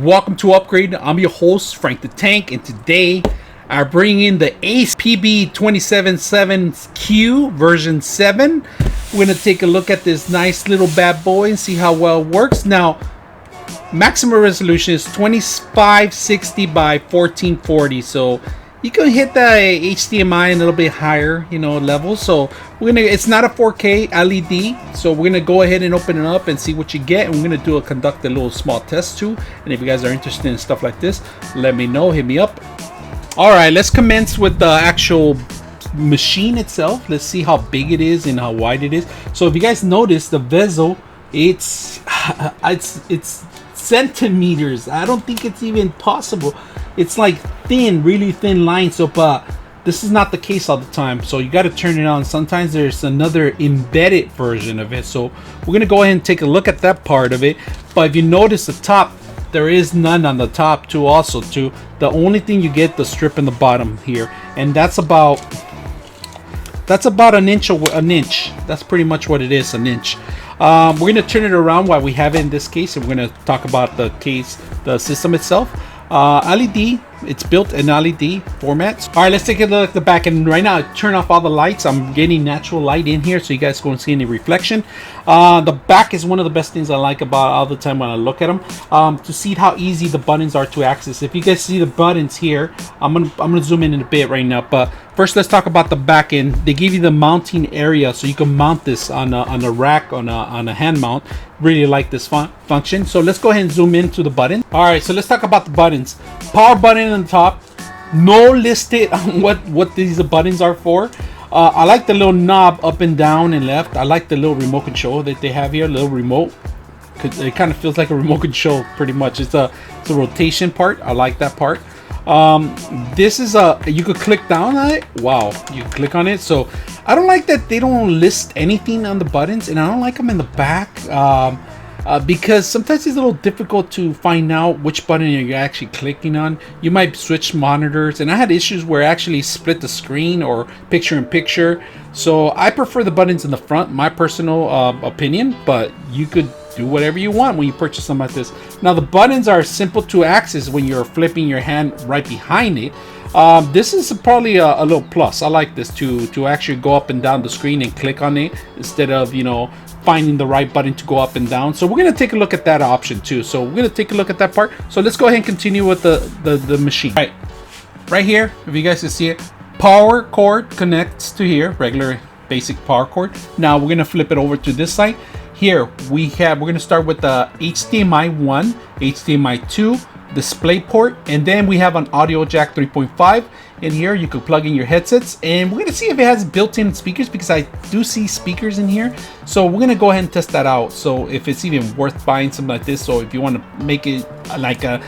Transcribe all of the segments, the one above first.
welcome to Upgrade. I'm your host, Frank the Tank, and today I bring in the Ace PB277Q version 7. We're going to take a look at this nice little bad boy and see how well it works. Now, maximum resolution is 2560 by 1440, so you can hit the HDMI a little bit higher, level. So it's not a 4K LED, so we're gonna go ahead and open it up and see what you get, and we're gonna conduct a little small test too. And if you guys are interested in stuff like this, let me know, hit me up. All right, let's commence with the actual machine itself. Let's see how big it is and how wide it is. So if you guys notice, the bezel, it's centimeters. I don't think it's even possible. It's like thin, really thin lines. So but this is not the case all the time, so you got to turn it on. Sometimes there's another embedded version of it, so we're gonna go ahead and take a look at that part of it. But if you notice the top, there is none on the top too. Also too, the only thing you get, the strip in the bottom here, and that's about an inch. That's pretty much what it is, an inch. We're gonna turn it around while we have it in this case, and we're gonna talk about the system itself. LED, it's built in LED formats. All right, let's take a look at the back. And right now, I turn off all the lights. I'm getting natural light in here, so you guys won't see any reflection. The back is one of the best things I like about all the time when I look at them. To see how easy the buttons are to access. If you guys see the buttons here, I'm gonna zoom in a bit right now. But first, let's talk about the back end. They give you the mounting area, so you can mount this on a rack, on a hand mount. Really like this function. So let's go ahead and zoom into the button. All right, so let's talk about the buttons. Power button on the top. No listed on what these buttons are for. I like the little knob up and down and left. I like the little remote control that they have here, little remote. It kind of feels like a remote control pretty much. It's a rotation part. I like that part. This is you could click down on it. Wow, you click on it. So I don't like that they don't list anything on the buttons, and I don't like them in the back because sometimes it's a little difficult to find out which button you're actually clicking on. You might switch monitors, and I had issues where I actually split the screen or picture in picture. So I prefer the buttons in the front, my personal opinion, but you could do whatever you want when you purchase something like this. Now the buttons are simple to access when you're flipping your hand right behind it. This is probably a little plus. I like this to actually go up and down the screen and click on it instead of finding the right button to go up and down. So we're gonna take a look at that option too. So we're gonna take a look at that part. So let's go ahead and continue with the machine. Right here, if you guys can see it, power cord connects to here, regular basic power cord. Now we're gonna flip it over to this side. Here we're gonna start with the HDMI 1, HDMI 2, display port, and then we have an audio jack 3.5. In here you could plug in your headsets, and we're gonna see if it has built-in speakers, because I do see speakers in here. So we're gonna go ahead and test that out. So if it's even worth buying something like this, so if you want to make it like an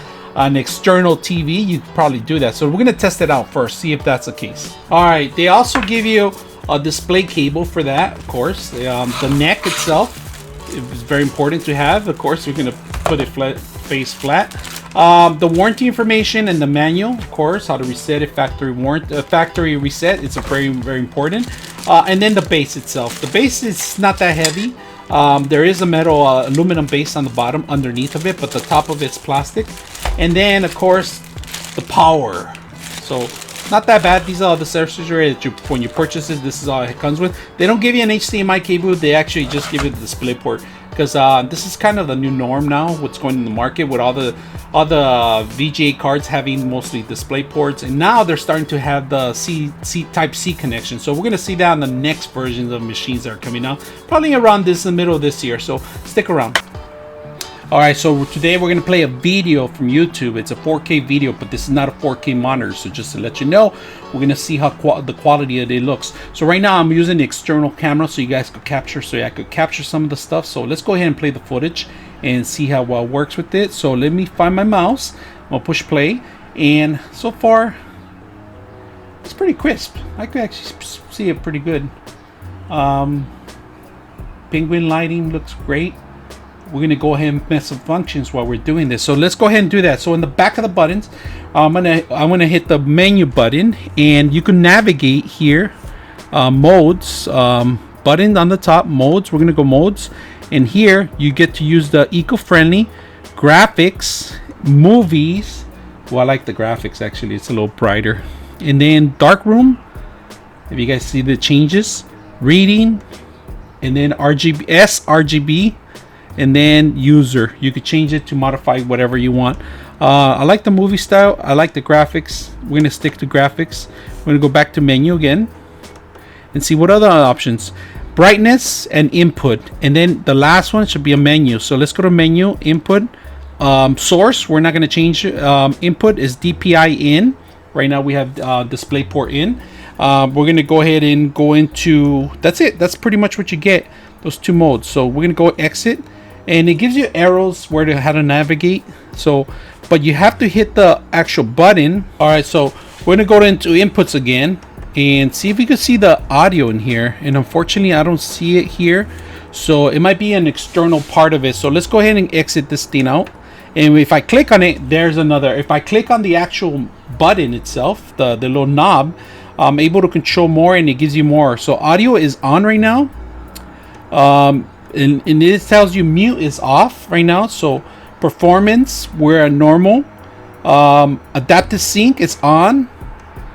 external TV, you could probably do that. So we're gonna test it out first, see if that's the case. All right, they also give you a display cable for that, of course. The neck itself is very important to have. Of course, we're gonna put it face flat. The warranty information and the manual, of course, how to reset it, factory reset. It's very, very important. And then the base itself. The base is not that heavy. There is a metal aluminum base on the bottom underneath of it, but the top of it's plastic. And then, of course, the power. So not that bad. These are the accessories that when you purchase it, this is all it comes with. They don't give you an HDMI cable. They actually just give you the display port, because this is kind of the new norm now, what's going in the market with all the VGA cards having mostly display ports, and now they're starting to have the Type C connection. So we're going to see that on the next versions of machines that are coming out, probably around the middle of this year, so stick around. All right, so today we're going to play a video from YouTube. It's a 4K video, but this is not a 4K monitor, so just to let you know, we're going to see how the quality of it looks. So right now I'm using the external camera so you guys could capture, some of the stuff. So let's go ahead and play the footage and see how well it works with it. So let me find my mouse. I'll push play, and so far it's pretty crisp. I could actually see it pretty good. Penguin lighting looks great. We're going to go ahead and mess some functions while we're doing this. So let's go ahead and do that. So in the back of the buttons, I'm gonna hit the menu button, and you can navigate here. Modes, button on the top, modes. We're going to go modes. And here you get to use the eco-friendly, graphics, Movies. Well, I like the graphics actually. It's a little brighter. And then darkroom. If you guys see the changes, reading, and then RGB, sRGB, and then user. You could change it to modify whatever you want. I like the movie style. I like the graphics. We're gonna stick to graphics. We're gonna go back to menu again and see what other options. Brightness and input, and then the last one should be a menu. So let's go to menu, input, source. We're not gonna change. Input is DPI in. Right now we have DisplayPort in. We're gonna go ahead and go into. That's it. That's pretty much what you get. Those two modes. So we're gonna go exit, and it gives you arrows where to how to navigate. So, but you have to hit the actual button. All right. So we're gonna go into inputs again and see if we can see the audio in here. And unfortunately, I don't see it here. So it might be an external part of it. So let's go ahead and exit this thing out. And if I click on it, there's another. If I click on the actual button itself, the little knob, I'm able to control more, and it gives you more. So audio is on right now. And it tells you mute is off right now. So performance, we're at normal. Adaptive sync is on.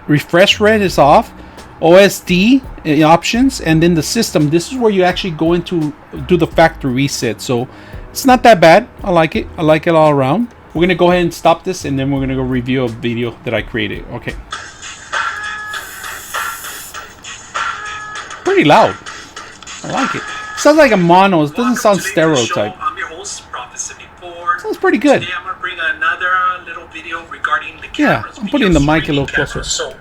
Refresh rate is off. OSD options, and then the system. This is where you actually go into do the factory reset. So it's not that bad. I like it. I like it all around. We're gonna go ahead and stop this, and then we're gonna go review a video that I created. Okay. Pretty loud. I like it. Sounds like a mono. It doesn't sound stereotype. I'm your host, Prophet 74. Sounds pretty good. Today I'm gonna bring another little video regarding the Yeah, cameras. I'm putting the mic a little closer. So,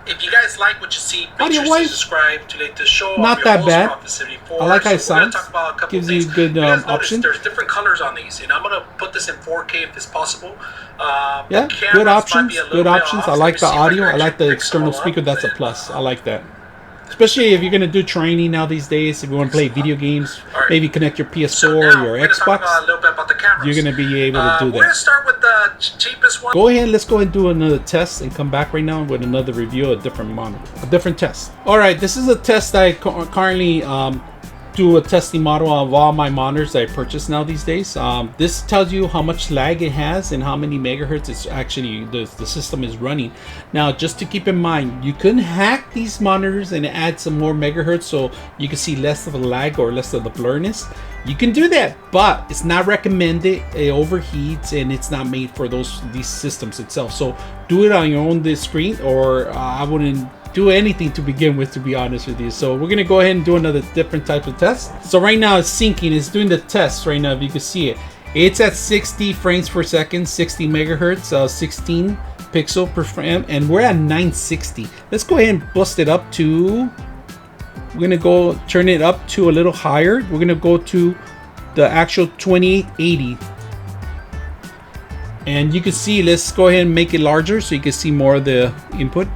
if you guys like what you see, make Audio sure to wise, subscribe to the show. not I'm your that host, bad. Prophet 74. I like how it So we're gonna sounds. talk about a couple Gives you things. good You guys notice option. There's different colors on these, and I'm gonna put this in 4K if it's possible. Yeah, The cameras good might options. be a little Good bit options. off. I Let like me the see if I audio. can I like actually the pick some external up. speaker. That's a plus. I like that. Especially if you're gonna do training now these days. If you want to play video games, Alright. maybe connect your PS4 So or now, your we're gonna talk Xbox. a little bit about the cameras. You're gonna be able to do We're gonna that. start with the cheapest one. Go ahead, let's go and do another test and come back right now with another review of a different model, a different test. All right, this is a test that I currently do a testing model of all my monitors that I purchase now these days. This tells you how much lag it has and how many megahertz it's actually the system is running. Now, just to keep in mind, you can hack these monitors and add some more megahertz so you can see less of a lag or less of the blurriness. You can do that, but it's not recommended. It overheats and it's not made for these systems itself. So do it on your own this screen, or I wouldn't do anything to begin with, to be honest with you. So we're gonna go ahead and do another different type of test. So right now it's syncing, it's doing the test right now. If you can see it, it's at 60 frames per second, 60 megahertz, 16 pixel per frame, and we're at 960. Let's go ahead and boost it up to, we're gonna go turn it up to a little higher. We're gonna go to the actual 2880. And you can see, let's go ahead and make it larger so you can see more of the input.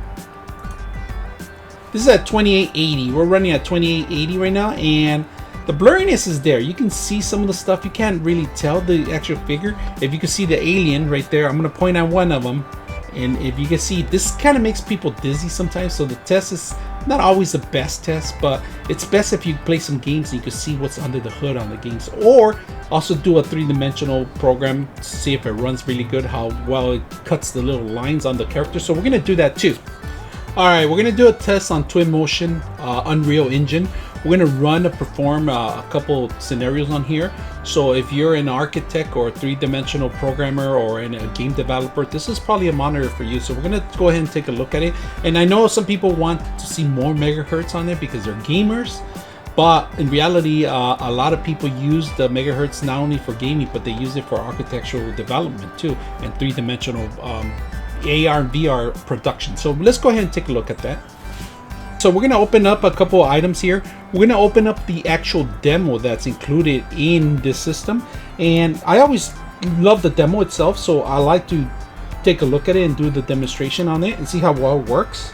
This is at 2880. We're running at 2880 right now, and the blurriness is there. You can see some of the stuff. You can't really tell the actual figure. If you can see the alien right there, I'm gonna point out one of them, and if you can see, this kind of makes people dizzy sometimes. So the test is not always the best test, but it's best if you play some games and you can see what's under the hood on the games, or also do a three-dimensional program to see if it runs really good, how well it cuts the little lines on the character. So we're gonna do that too. All right, we're gonna do a test on Twinmotion Unreal Engine. We're gonna perform a couple scenarios on here. So if you're an architect or a three-dimensional programmer or a game developer, this is probably a monitor for you. So we're gonna go ahead and take a look at it. And I know some people want to see more megahertz on it because they're gamers, but in reality, a lot of people use the megahertz not only for gaming, but they use it for architectural development too, and three-dimensional AR and VR production. So let's go ahead and take a look at that. So we're gonna open up a couple of items here. We're gonna open up the actual demo that's included in this system, and I always love the demo itself, so I like to take a look at it and do the demonstration on it and see how well it works.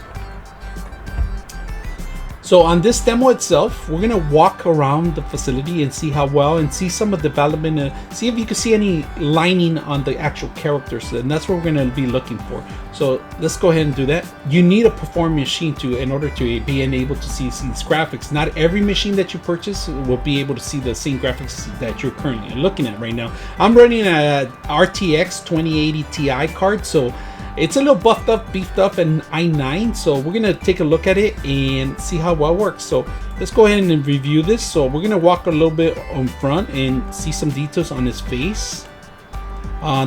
So on this demo itself, we're gonna walk around the facility and see how well, and see some of the development, see if you can see any lining on the actual characters, and that's what we're gonna be looking for. So let's go ahead and do that. You need a performing machine in order to be able to see these graphics. Not every machine that you purchase will be able to see the same graphics that you're currently looking at right now. I'm running a RTX 2080 Ti card, so it's a little buffed up, beefed up, and i9, so we're gonna take a look at it and see how well it works. So let's go ahead and review this. So we're gonna walk a little bit on front and see some details on his face.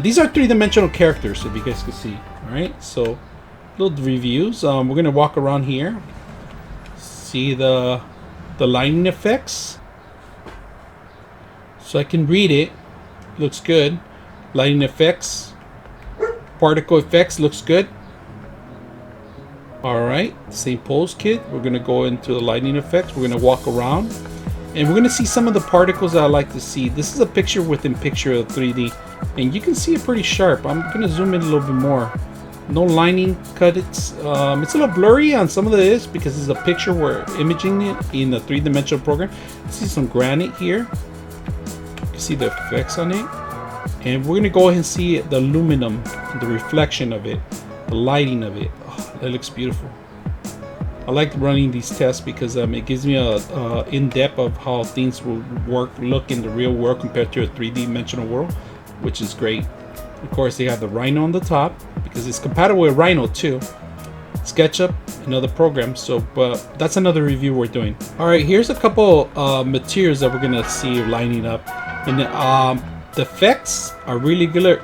These are three-dimensional characters, if you guys can see. All right, so little reviews. We're gonna walk around here, see the lighting effects. So I can read it. Looks good. Lighting effects. Particle effects looks good. All right, same pose kit. We're gonna go into the lighting effects. We're gonna walk around and we're gonna see some of the particles that I like to see. This is a picture within picture of 3D, and you can see it pretty sharp. I'm gonna zoom in a little bit more. No lining cut. It's a little blurry on some of this because it's a picture we're imaging it in a three-dimensional program. You see some granite here. You can see the effects on it. And we're gonna go ahead and see the aluminum, the reflection of it, the lighting of it. Oh, that looks beautiful. I like running these tests because it gives me a in-depth of how things will look in the real world compared to a three-dimensional world, which is great. Of course, they have the Rhino on the top because it's compatible with Rhino too. SketchUp, another program. So, but that's another review we're doing. All right, here's a couple materials that we're gonna see lining up, and the effects are really good.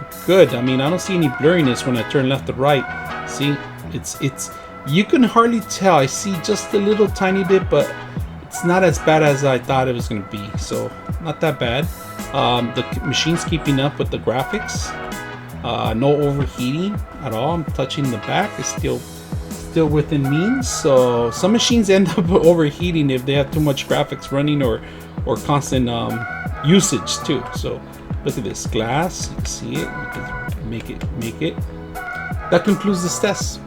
I mean, I don't see any blurriness when I turn left to right. See, it's you can hardly tell. I see just a little tiny bit, but it's not as bad as I thought it was going to be. So not that bad. The machine's keeping up with the graphics. No overheating at all. I'm touching the back. It's still within means. So some machines end up overheating if they have too much graphics running or constant usage too. So look at this glass. You can see it. You can make it. That concludes this test.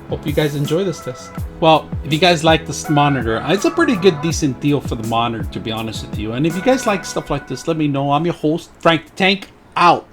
Hope you guys enjoy this test. Well, if you guys like this monitor, it's a pretty good, decent deal for the monitor, to be honest with you. And if you guys like stuff like this, let me know. I'm your host, Frank the Tank, out.